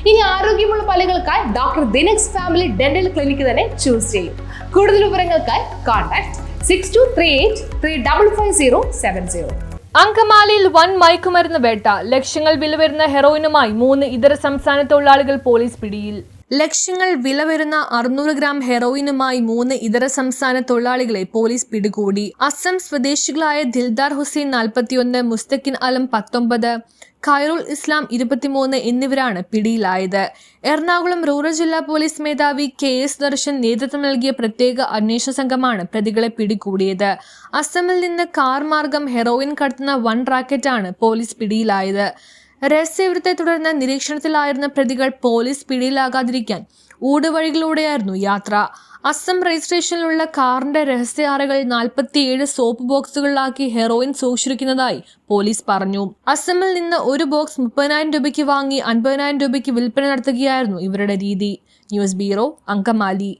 ഇനി ആരോഗ്യമുള്ള പല്ലുകൾക്കായി doctor ദിനക്സ് family dental clinic തന്നെ ചൂസ് ചെയ്യും. കൂടുതൽ വിവരങ്ങൾക്കായി കോൺടാക്ട് 6238355070. അങ്കമാലിയിൽ വൻ മയക്കുമരുന്ന് വേട്ട. ലക്ഷങ്ങൾ വില വരുന്ന ഹെറോയിനുമായി 3 ഇതര സംസ്ഥാന തൊഴിലാളികൾ പോലീസ് പിടിയിൽ. ലക്ഷങ്ങൾ വില വരുന്ന 600 ഗ്രാം ഹെറോയിനുമായി 3 ഇതര സംസ്ഥാന തൊഴിലാളികളെ പോലീസ് പിടികൂടി. അസം സ്വദേശികളായ ദിൽദാർ ഹുസൈൻ 41, മുസ്തഖിൻ അലം 19, ഖൈറുൽ ഇസ്ലാം 23 എന്നിവരാണ് പിടിയിലായത്. എറണാകുളം റൂറൽ ജില്ലാ പോലീസ് മേധാവി KS ദർശൻ നേതൃത്വം നൽകിയ പ്രത്യേക അന്വേഷണ സംഘമാണ് പ്രതികളെ പിടികൂടിയത്. അസമിൽ നിന്ന് കാർ മാർഗം ഹെറോയിൻ കടത്തുന്ന വൻ റാക്കറ്റാണ് പോലീസ് പിടിയിലായത്. രഹസ്യവിവരത്തെ തുടർന്ന് നിരീക്ഷണത്തിലായിരുന്ന പ്രതികൾ പോലീസ് പിടിയിലാകാതിരിക്കാൻ ഊടുവഴികളിലൂടെയായിരുന്നു യാത്ര. അസം രജിസ്ട്രേഷനിലുള്ള കാറിന്റെ രഹസ്യ അറകൾ 47 സോപ്പ് ബോക്സുകളിലാക്കി ഹെറോയിൻ സൂക്ഷിച്ചിരിക്കുന്നതായി പോലീസ് പറഞ്ഞു. അസമിൽ നിന്ന് ഒരു ബോക്സ് 30,000 രൂപയ്ക്ക് വാങ്ങി 50,000 രൂപയ്ക്ക് വിൽപ്പന നടത്തുകയായിരുന്നു ഇവരുടെ രീതി. News bureau, Angamaly.